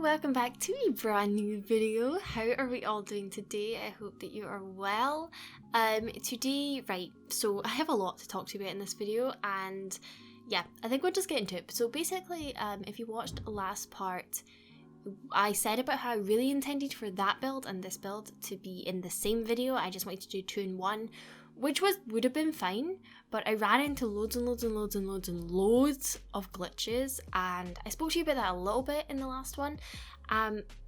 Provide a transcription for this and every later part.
welcome back to a brand new video. How are we all doing today? I hope that you are well. Today, so I have a lot to talk to you about in this video, and yeah, I think we'll just get into it. So basically, if you watched the last part, I said about how I really intended for that build and this build to be in the same video. I just wanted to do 2 in 1, which would have been fine, but I ran into loads of glitches, and I spoke to you about that a little bit in the last one.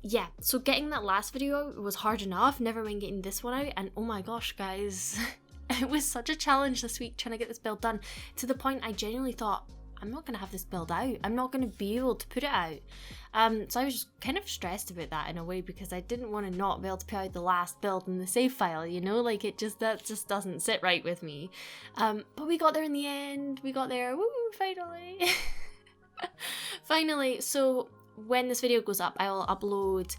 Yeah, so getting that last video was hard enough, never mind getting this one out, and oh my gosh guys, it was such a challenge this week trying to get this build done, to the point I genuinely thought, I'm not going to have this build out. I'm not going to be able to put it out. So I was just kind of stressed about that in a way, because I didn't want to not be able to put out the last build in the save file, you know? Like, that just doesn't sit right with me. But we got there in the end. We got there. Woo, finally. Finally. So when this video goes up, I will upload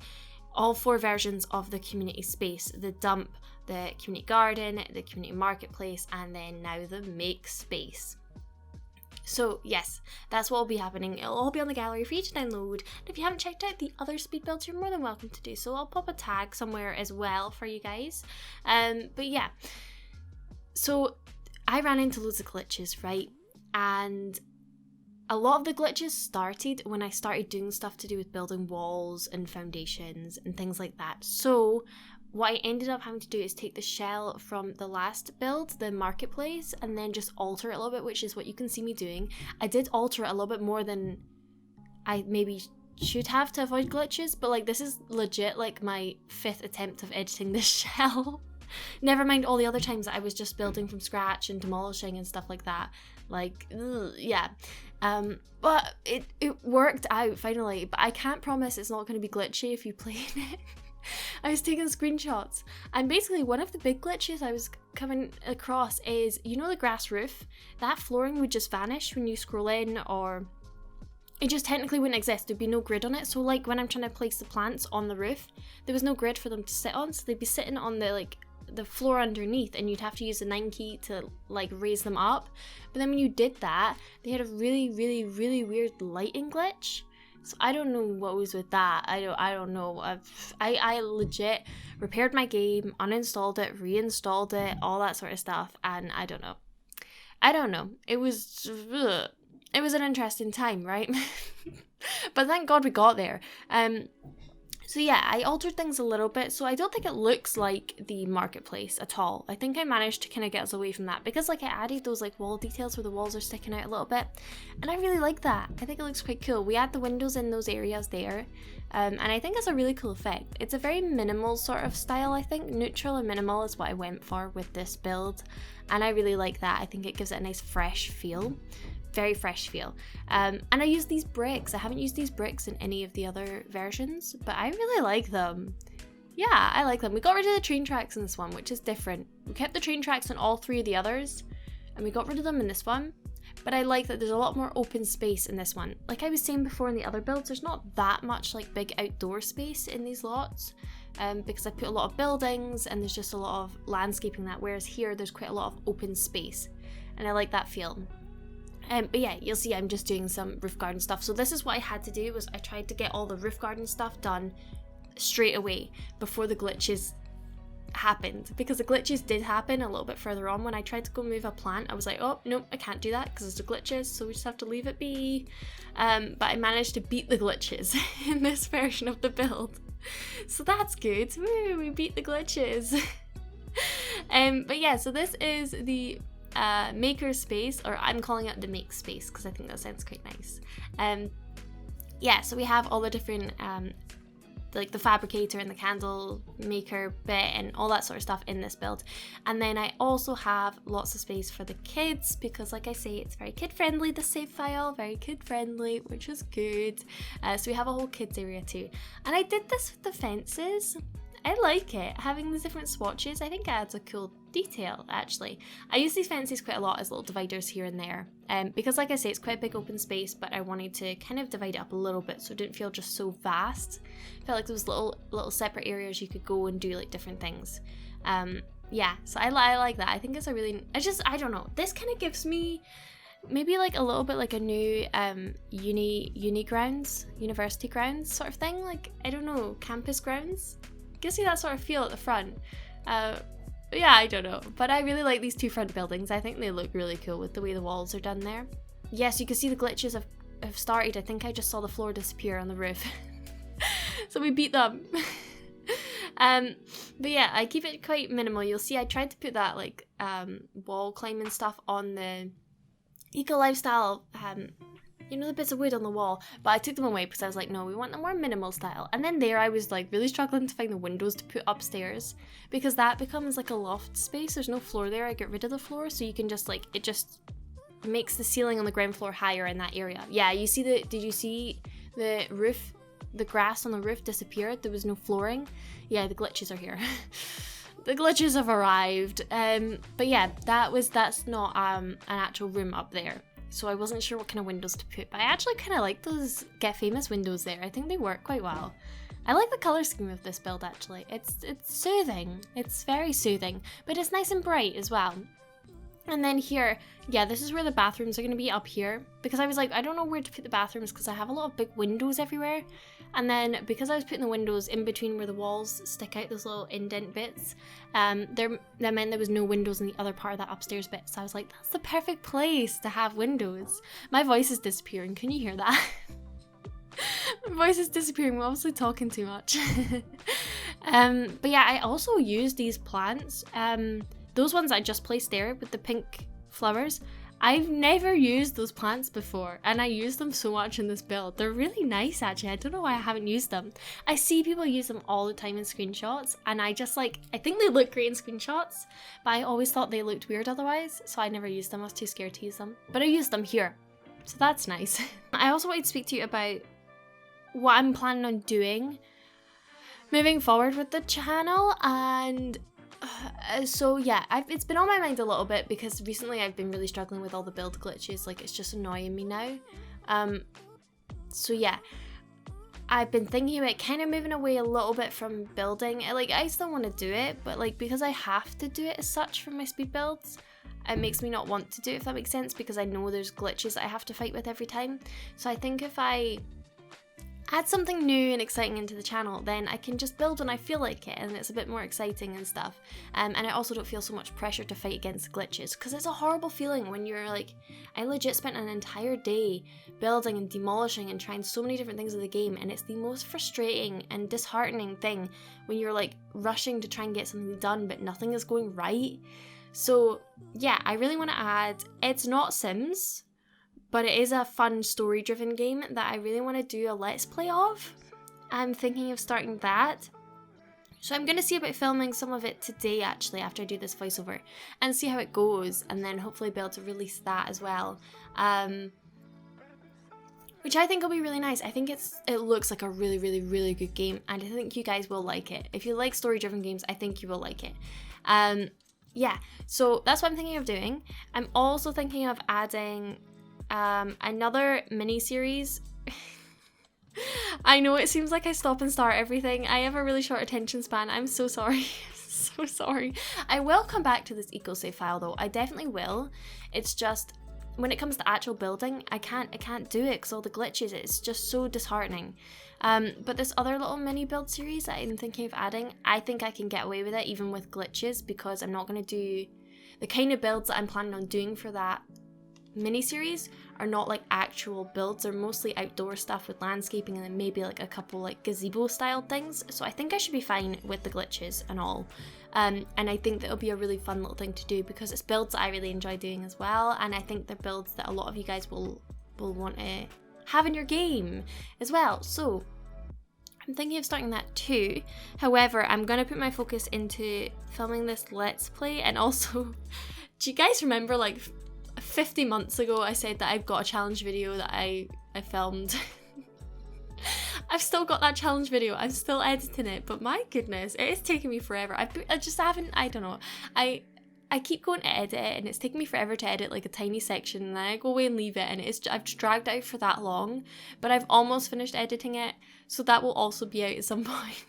all 4 versions of the community space. The dump, the community garden, the community marketplace, and then now the make space. So yes, that's what will be happening. It'll all be on the gallery for you to download. And if you haven't checked out the other speed builds, you're more than welcome to do so. I'll pop a tag somewhere as well for you guys. But yeah, so I ran into loads of glitches, right? And a lot of the glitches started when I started doing stuff to do with building walls and foundations and things like that. So what I ended up having to do is take the shell from the last build, the marketplace, and then just alter it a little bit, which is what you can see me doing. I did alter it a little bit more than I maybe should have to avoid glitches, but like, this is legit like my 5th attempt of editing this shell. Never mind all the other times that I was just building from scratch and demolishing and stuff like that. Like, yeah. But it worked out finally, but I can't promise it's not going to be glitchy if you play it. I was taking screenshots, and basically one of the big glitches I was coming across is, you know, the grass roof? That flooring would just vanish when you scroll in, or it just technically wouldn't exist. There'd be no grid on it. So like when I'm trying to place the plants on the roof, there was no grid for them to sit on, so they'd be sitting on the floor underneath, and you'd have to use the 9 key to like raise them up. But then when you did that, they had a really weird lighting glitch. So I don't know what was with that. I don't know. I legit repaired my game, uninstalled it, reinstalled it, all that sort of stuff, and I don't know. It was an interesting time, right? But thank God we got there. So yeah, I altered things a little bit, so I don't think it looks like the marketplace at all. I think I managed to kind of get us away from that, because like I added those like wall details where the walls are sticking out a little bit, and I really like that. I think it looks quite cool. We add the windows in those areas there, and I think it's a really cool effect. It's a very minimal sort of style, I think. Neutral and minimal is what I went for with this build, and I really like that. I think it gives it a nice fresh feel. Very fresh feel. And I use these bricks. I haven't used these bricks in any of the other versions, but I really like them. Yeah, I like them. We got rid of the train tracks in this one, which is different. We kept the train tracks on all 3 of the others, and we got rid of them in this one. But I like that there's a lot more open space in this one. Like I was saying before in the other builds, there's not that much like big outdoor space in these lots, because I put a lot of buildings and there's just a lot of landscaping that, whereas here there's quite a lot of open space, and I like that feel. But yeah, you'll see I'm just doing some roof garden stuff. So this is what I had to do, was I tried to get all the roof garden stuff done straight away before the glitches happened, because the glitches did happen a little bit further on. When I tried to go move a plant, I was like, oh nope, I can't do that because it's the glitches, so we just have to leave it be. But I managed to beat the glitches in this version of the build, so that's good. Woo, we beat the glitches. But yeah, so this is the maker space, or I'm calling it the make space because I think that sounds quite nice. Yeah, so we have all the different like the fabricator and the candle maker bit and all that sort of stuff in this build. And then I also have lots of space for the kids, because like I say, it's very kid friendly, the save file, very kid friendly, which is good. So we have a whole kids area too. And I did this with the fences. I like it, having the different swatches. I think it adds a cool detail, actually. I use these fences quite a lot as little dividers here and there, because like I say, it's quite a big open space, but I wanted to kind of divide it up a little bit so it didn't feel just so vast. I felt like there was little separate areas you could go and do like different things. Yeah, so I like that. I think it's a really, I don't know, this kind of gives me maybe like a little bit like a new university grounds sort of thing. Like, I don't know, campus grounds. Gives me that sort of feel at the front. Yeah, I don't know. But I really like these two front buildings. I think they look really cool with the way the walls are done there. Yes, you can see the glitches have started. I think I just saw the floor disappear on the roof. So we beat them. But yeah, I keep it quite minimal. You'll see I tried to put that like wall climbing stuff on the eco lifestyle, you know, the bits of wood on the wall, but I took them away because I was like, no, we want a more minimal style. And then there I was like really struggling to find the windows to put upstairs, because that becomes like a loft space. There's no floor there. I get rid of the floor, so you can just like, it just makes the ceiling on the ground floor higher in that area. Yeah, you see did you see the roof? The grass on the roof disappeared. There was no flooring. Yeah, the glitches are here. The glitches have arrived. But yeah, that's not an actual room up there. So I wasn't sure what kind of windows to put. But I actually kind of like those Get Famous windows there. I think they work quite well. I like the colour scheme of this build actually. It's soothing. It's very soothing. But it's nice and bright as well. And then here, yeah, this is where the bathrooms are going to be, up here. Because I was like, I don't know where to put the bathrooms because I have a lot of big windows everywhere. And then because I was putting the windows in between where the walls stick out, those little indent bits, that meant there was no windows in the other part of that upstairs bit. So I was like, that's the perfect place to have windows. My voice is disappearing. Can you hear that? My voice is disappearing. I'm obviously talking too much. But yeah, I also use these plants. Those ones I just placed there with the pink flowers. I've never used those plants before, and I use them so much in this build. They're really nice actually. I don't know why I haven't used them. I see people use them all the time in screenshots, and I just like, I think they look great in screenshots, but I always thought they looked weird otherwise, so I never used them. I was too scared to use them. But I used them here, so that's nice. I also wanted to speak to you about what I'm planning on doing moving forward with the channel, and so yeah, it's been on my mind a little bit because recently I've been really struggling with all the build glitches. Like, it's just annoying me now. So yeah, I've been thinking about kind of moving away a little bit from building. Like, I still want to do it, but like, because I have to do it as such for my speed builds, it makes me not want to do it, if that makes sense, because I know there's glitches that I have to fight with every time. So I think if I add something new and exciting into the channel, then I can just build when I feel like it, and it's a bit more exciting and stuff. And I also don't feel so much pressure to fight against glitches, because it's a horrible feeling when you're like, I legit spent an entire day building and demolishing and trying so many different things in the game, and it's the most frustrating and disheartening thing when you're like rushing to try and get something done but nothing is going right. So yeah, I really want to add, it's not Sims, but it is a fun story-driven game that I really want to do a Let's Play of. I'm thinking of starting that. So I'm going to see about filming some of it today, actually, after I do this voiceover, and see how it goes, and then hopefully be able to release that as well. Which I think will be really nice. I think it looks like a really, really, really good game, and I think you guys will like it. If you like story-driven games, I think you will like it. Yeah, so that's what I'm thinking of doing. I'm also thinking of adding another mini-series. I know it seems like I stop and start everything. I have a really short attention span. I'm so sorry. So sorry. I will come back to this eco-save file though. I definitely will. It's just, when it comes to actual building, I can't do it because all the glitches, it's just so disheartening. But this other little mini build series that I'm thinking of adding, I think I can get away with it even with glitches, because I'm not going to do the kind of builds that I'm planning on doing for that mini-series are not like actual builds. They're mostly outdoor stuff with landscaping and then maybe like a couple like gazebo style things. So I think I should be fine with the glitches and all. And I think that it'll be a really fun little thing to do because it's builds that I really enjoy doing as well. And I think they're builds that a lot of you guys will want to have in your game as well. So I'm thinking of starting that too. However, I'm going to put my focus into filming this Let's Play. And also, do you guys remember like 50 months ago I said that I've got a challenge video that I filmed? I've still got that challenge video. I'm still editing it, but my goodness, it is taking me forever. I just haven't, I don't know. I keep going to edit it and it's taking me forever to edit like a tiny section, and then I go away and leave it, and I've dragged out for that long, but I've almost finished editing it, so that will also be out at some point.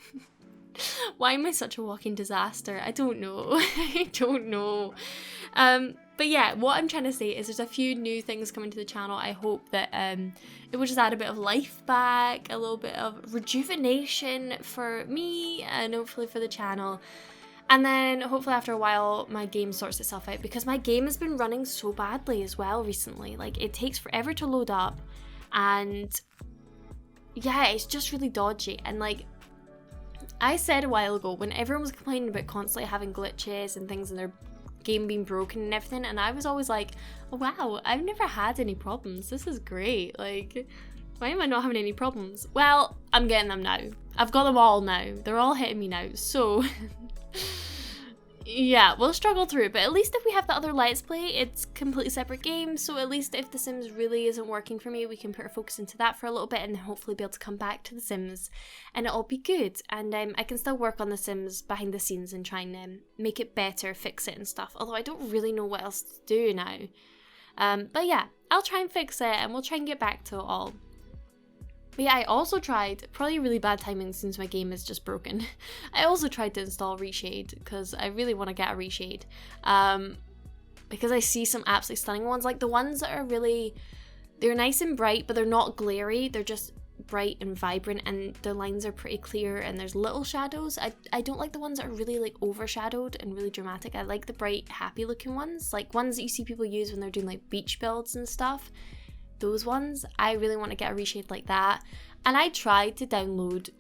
Why am I such a walking disaster? I don't know. I don't know. But yeah, what I'm trying to say is there's a few new things coming to the channel. I hope that it will just add a bit of life back, a little bit of rejuvenation for me and hopefully for the channel. And then hopefully after a while my game sorts itself out, because my game has been running so badly as well recently. Like, it takes forever to load up, and yeah, it's just really dodgy. And like I said a while ago, when everyone was complaining about constantly having glitches and things and their game being broken and everything, and I was always like, oh, wow, I've never had any problems, this is great, like, why am I not having any problems? Well, I'm getting them now. I've got them all now. They're all hitting me now, so yeah, we'll struggle through, but at least if we have the other Let's Play, it's completely separate games, so at least if The Sims really isn't working for me, we can put our focus into that for a little bit and hopefully be able to come back to The Sims and it'll be good. And I can still work on The Sims behind the scenes and try and make it better, fix it and stuff, although I don't really know what else to do now. But yeah, I'll try and fix it and we'll try and get back to it all. But yeah, I also tried, probably really bad timing since my game is just broken, I also tried to install Reshade, because I really want to get a Reshade. Because I see some absolutely stunning ones, like the ones that are really, they're nice and bright, but they're not glary, they're just bright and vibrant, and the lines are pretty clear, and there's little shadows. I don't like the ones that are really like overshadowed and really dramatic. I like the bright, happy looking ones, like ones that you see people use when they're doing like beach builds and stuff. Those ones, I really want to get a Reshade like that. And I tried to download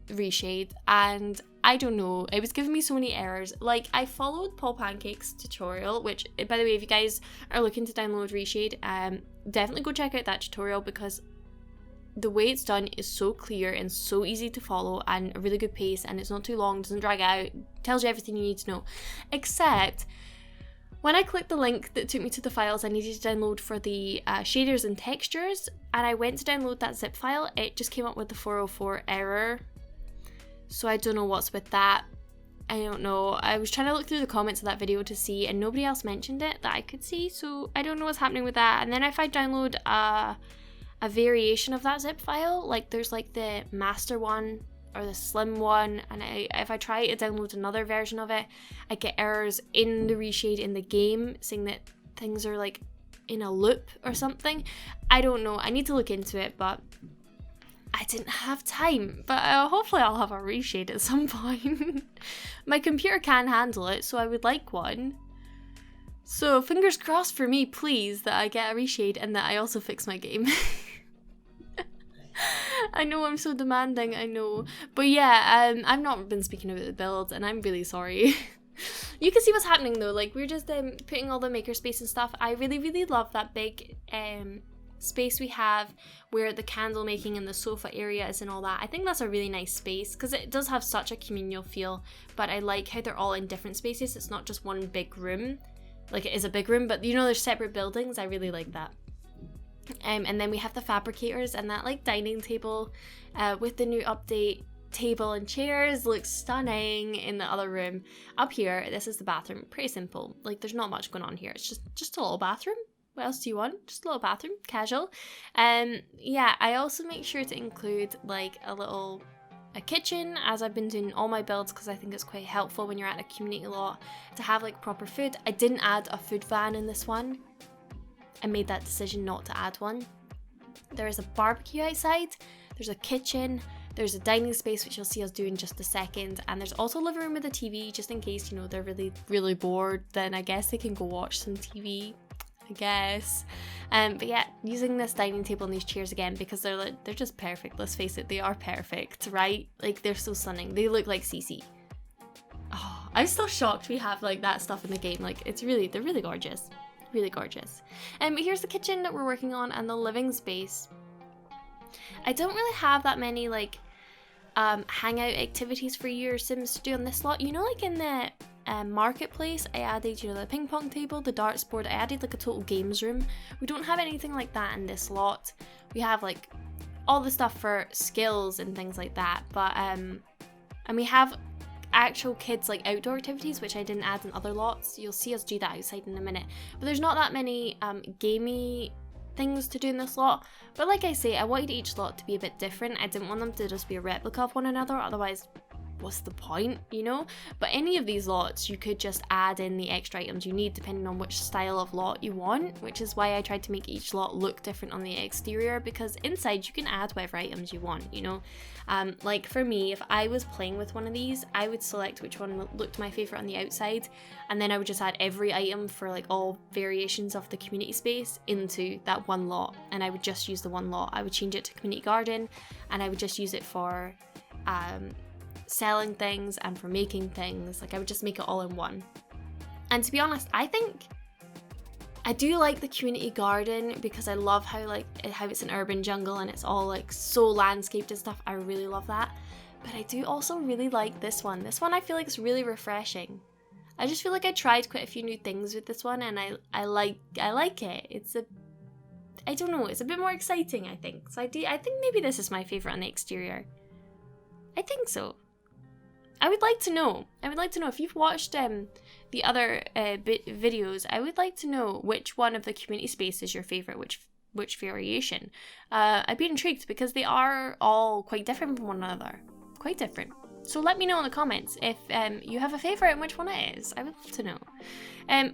Reshade and I don't know, it was giving me so many errors. Like, I followed Paul Pancake's tutorial, which, by the way, if you guys are looking to download Reshade, definitely go check out that tutorial, because the way it's done is so clear and so easy to follow and a really good pace, and it's not too long, doesn't drag out, tells you everything you need to know. Except when I clicked the link that took me to the files I needed to download for the shaders and textures, and I went to download that zip file, it just came up with the 404 error. So I don't know what's with that. I don't know. I was trying to look through the comments of that video to see, and nobody else mentioned it that I could see, so I don't know what's happening with that. And then if I download a variation of that zip file, like there's like the master one or the slim one, and if I try to download another version of it, I get errors in the Reshade in the game saying that things are like in a loop or something. I don't know, I need to look into it, but I didn't have time. But hopefully I'll have a Reshade at some point. My computer can handle it, so I would like one. So fingers crossed for me, please, that I get a Reshade and that I also fix my game. I know I'm so demanding, I know. But yeah, I've not been speaking about the build, and I'm really sorry. You can see what's happening though, like we're just putting all the makerspace and stuff. I really, really love that big space we have where the candle making and the sofa area is and all that. I think that's a really nice space because it does have such a communal feel, but I like how they're all in different spaces. It's not just one big room. Like, it is a big room, but you know, there's separate buildings. I really like that. And then we have the fabricators, and that like dining table with the new update table and chairs looks stunning in the other room. Up here, this is the bathroom. Pretty simple. Like, there's not much going on here. It's just a little bathroom. What else do you want? Just a little bathroom, casual. Yeah, I also make sure to include like a kitchen, as I've been doing all my builds, because I think it's quite helpful when you're at a community lot to have like proper food. I didn't add a food van in this one. I made that decision not to add one. There is a barbecue outside, there's a kitchen, there's a dining space, which you'll see us do in just a second, and there's also a living room with a TV, just in case, you know, they're really, really bored, then I guess they can go watch some TV, I guess. But yeah, using this dining table and these chairs again, because they're just perfect, let's face it, they are perfect, right? Like, they're so stunning, they look like CC. Oh, I'm still shocked we have like that stuff in the game, like, they're really gorgeous. Really gorgeous. But here's the kitchen that we're working on and the living space. I don't really have that many like hangout activities for your Sims to do on this slot. You know, like in the marketplace, I added, you know, the ping pong table, the darts board. I added like a total games room. We don't have anything like that in this lot. We have like all the stuff for skills and things like that. But and we have actual kids like outdoor activities, which I didn't add in other lots. You'll see us do that outside in a minute, but there's not that many gamey things to do in this lot. But like I say, I wanted each lot to be a bit different. I didn't want them to just be a replica of one another, otherwise what's the point, you know? But any of these lots, you could just add in the extra items you need depending on which style of lot you want, which is why I tried to make each lot look different on the exterior, because inside you can add whatever items you want, you know? Like for me, if I was playing with one of these, I would select which one looked my favourite on the outside, and then I would just add every item for like all variations of the community space into that one lot, and I would just use the one lot. I would change it to community garden, and I would just use it for selling things and for making things. Like I would just make it all in one. And to be honest, I think I do like the community garden because I love how it's an urban jungle and it's all like so landscaped and stuff. I really love that. But I do also really like this one. This one I feel like is really refreshing. I just feel like I tried quite a few new things with this one, and I like it. I don't know, it's a bit more exciting, I think. So I think maybe this is my favourite on the exterior. I think so. I would like to know if you've watched the other videos. I would like to know which one of the community space is your favourite, which variation. I'd be intrigued because they are all quite different from one another. Quite different. So let me know in the comments if you have a favourite and which one it is. I would love to know.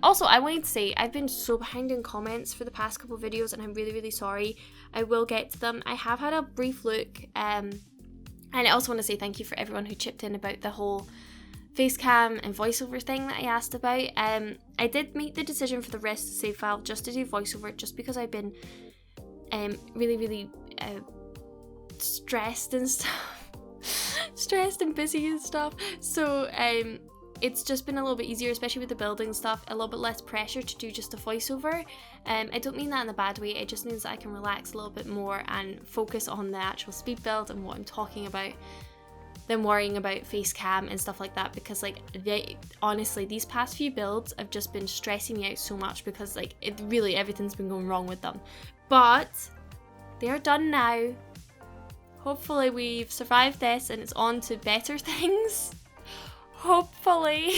Also, I wanted to say I've been so behind in comments for the past couple of videos, and I'm really, really sorry. I will get to them. I have had a brief look, and I also want to say thank you for everyone who chipped in about the whole face cam and voiceover thing that I asked about. I did make the decision for the rest of the save file just to do voiceover, just because I've been really, really stressed and stuff. Stressed and busy and stuff, so it's just been a little bit easier, especially with the building stuff, a little bit less pressure to do just a voiceover. I don't mean that in a bad way, it just means that I can relax a little bit more and focus on the actual speed build and what I'm talking about than worrying about face cam and stuff like that, because like honestly these past few builds have just been stressing me out so much because like everything's been going wrong with them. But they're done now. Hopefully we've survived this and it's on to better things. Hopefully.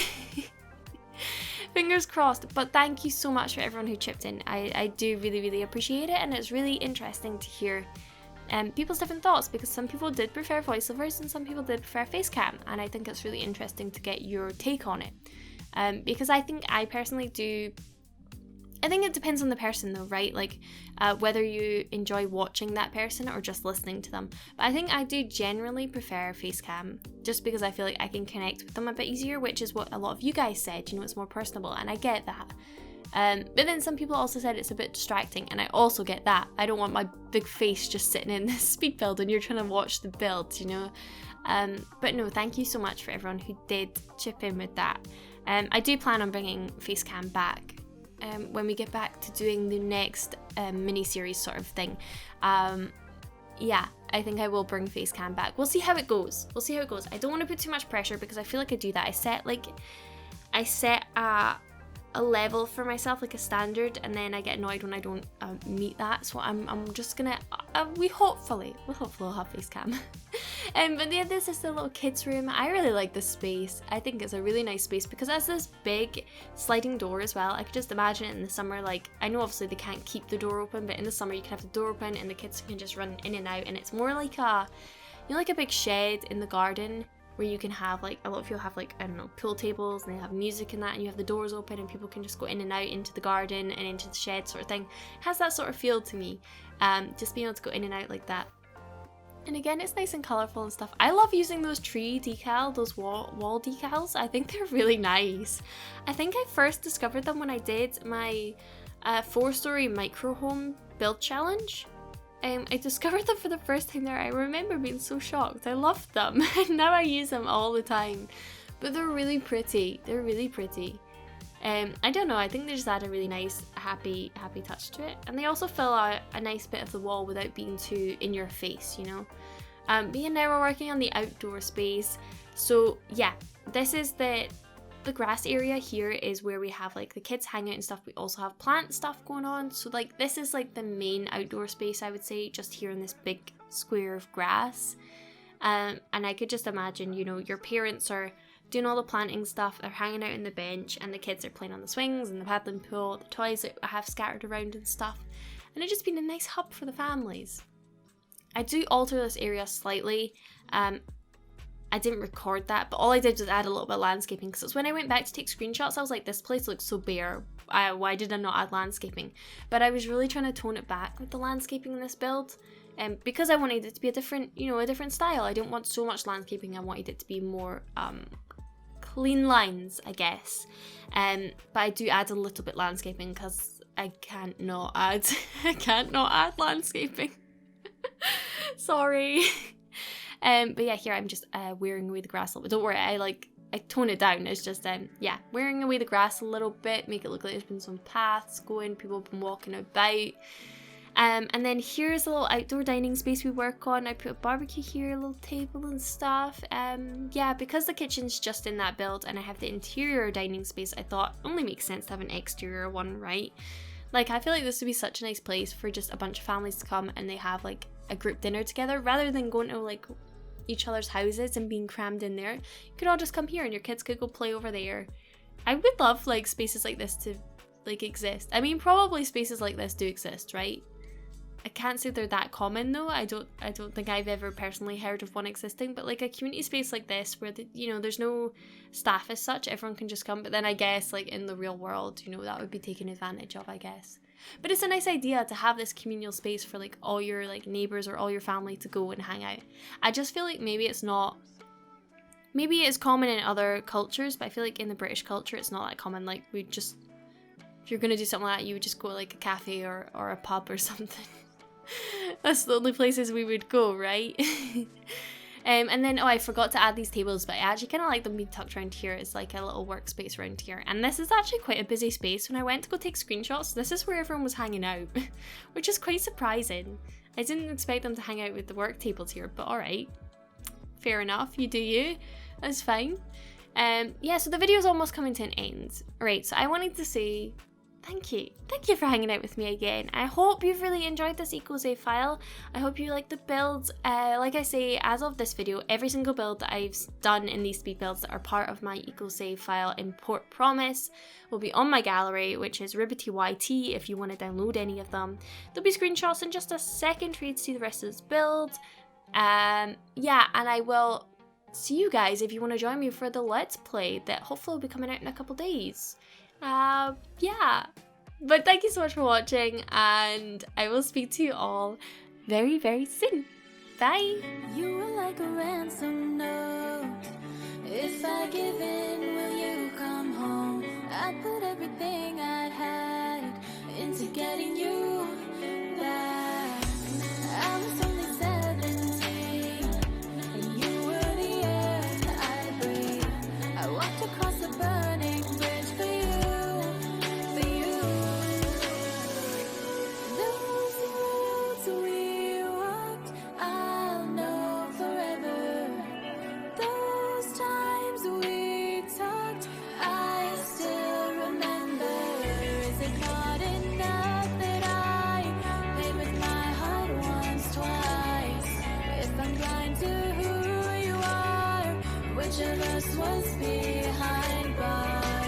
Fingers crossed. But thank you so much for everyone who chipped in. I do really, really appreciate it, and it's really interesting to hear people's different thoughts, because some people did prefer voiceovers and some people did prefer face cam, and I think it's really interesting to get your take on it. Because I think I personally do. I think it depends on the person though, right? Like whether you enjoy watching that person or just listening to them. But I think I do generally prefer face cam, just because I feel like I can connect with them a bit easier, which is what a lot of you guys said, you know, it's more personable, and I get that. But then some people also said it's a bit distracting, and I also get that. I don't want my big face just sitting in this speed build and you're trying to watch the build, you know? But no, thank you so much for everyone who did chip in with that. I do plan on bringing face cam back when we get back to doing the next mini-series sort of thing. Yeah, I think I will bring face cam back. We'll see how it goes. I don't want to put too much pressure, because I feel like I do that. I set a level for myself, like a standard, and then I get annoyed when I don't meet that. So I'm just gonna we'll hopefully have face cam. But yeah, this is the little kids room. I really like this space. I think it's a really nice space because it has this big sliding door as well. I could just imagine it in the summer. Like, I know obviously they can't keep the door open, but in the summer you can have the door open and the kids can just run in and out, and it's more like like a big shed in the garden, where you can have like, a lot of people have like, I don't know, pool tables, and they have music and that, and you have the doors open and people can just go in and out into the garden and into the shed sort of thing. It has that sort of feel to me, just being able to go in and out like that. And again, it's nice and colourful and stuff. I love using those tree decal, those wall decals. I think they're really nice. I think I first discovered them when I did my 4-story micro home build challenge. I discovered them for the first time there. I remember being so shocked. I loved them, and now I use them all the time. But they're really pretty. I don't know, I think they just add a really nice, happy touch to it. And they also fill out a nice bit of the wall without being too in your face, you know. But yeah, now we're working on the outdoor space. So yeah, this is the grass area here is where we have like the kids hang out and stuff. We also have plant stuff going on. So like this is like the main outdoor space, I would say, just here in this big square of grass. And I could just imagine, you know, your parents are doing all the planting stuff, they're hanging out on the bench, and the kids are playing on the swings and the paddling pool, the toys that I have scattered around and stuff. And it's just been a nice hub for the families. I do alter this area slightly. I didn't record that, but all I did was add a little bit of landscaping, because it's when I went back to take screenshots, I was like, this place looks so bare. Why did I not add landscaping? But I was really trying to tone it back with the landscaping in this build, because I wanted it to be a different, you know, a different style. I didn't want so much landscaping. I wanted it to be more clean lines, I guess. But I do add a little bit landscaping because I can't not add landscaping. Sorry. But yeah, here I'm just wearing away the grass a little bit. Don't worry, I tone it down. It's just yeah, wearing away the grass a little bit, make it look like there's been some paths going, people have been walking about. And then here's a little outdoor dining space we work on. I put a barbecue here, a little table and stuff. Yeah, because the kitchen's just in that build and I have the interior dining space, I thought it only makes sense to have an exterior one, right? Like, I feel like this would be such a nice place for just a bunch of families to come and they have like a group dinner together, rather than going to like each other's houses and being crammed in there. You could all just come here and your kids could go play over there. I would love like spaces like this to like exist. I mean, probably spaces like this do exist, right? I can't say they're that common though. I don't think I've ever personally heard of one existing, but like a community space like this where you know, there's no staff as such, everyone can just come. But then I guess like in the real world, you know, that would be taken advantage of, I guess. But it's a nice idea to have this communal space for like all your like neighbors or all your family to go and hang out. I just feel like maybe it's common in other cultures, but I feel like in the British culture it's not that common. Like, we just, if you're gonna do something like that, you would just go to like a cafe or a pub or something. That's the only places we would go, right? And then, oh, I forgot to add these tables, but I actually kind of like them being tucked around here. It's like a little workspace around here. And this is actually quite a busy space. When I went to go take screenshots, this is where everyone was hanging out, which is quite surprising. I didn't expect them to hang out with the work tables here, but alright. Fair enough, you do you. That's fine. Yeah, so the video's almost coming to an end. Alright, so I wanted to say thank you. Thank you for hanging out with me again. I hope you've really enjoyed this EcoSave file. I hope you like the builds. Like I say, as of this video, every single build that I've done in these speed builds that are part of my EcoSave file import promise will be on my gallery, which is RibbityYT if you want to download any of them. There'll be screenshots in just a second for you to see the rest of this build. Yeah, and I will see you guys if you want to join me for the Let's Play that hopefully will be coming out in a couple days. Yeah, but thank you so much for watching, and I will speak to you all very, very soon. Bye. You were like a ransom note. If I give in, will you come home? I put everything I had into getting you back. I was only 17, and you were the air I breathe. I walked across the burning bridge for you. Which of us was behind bars?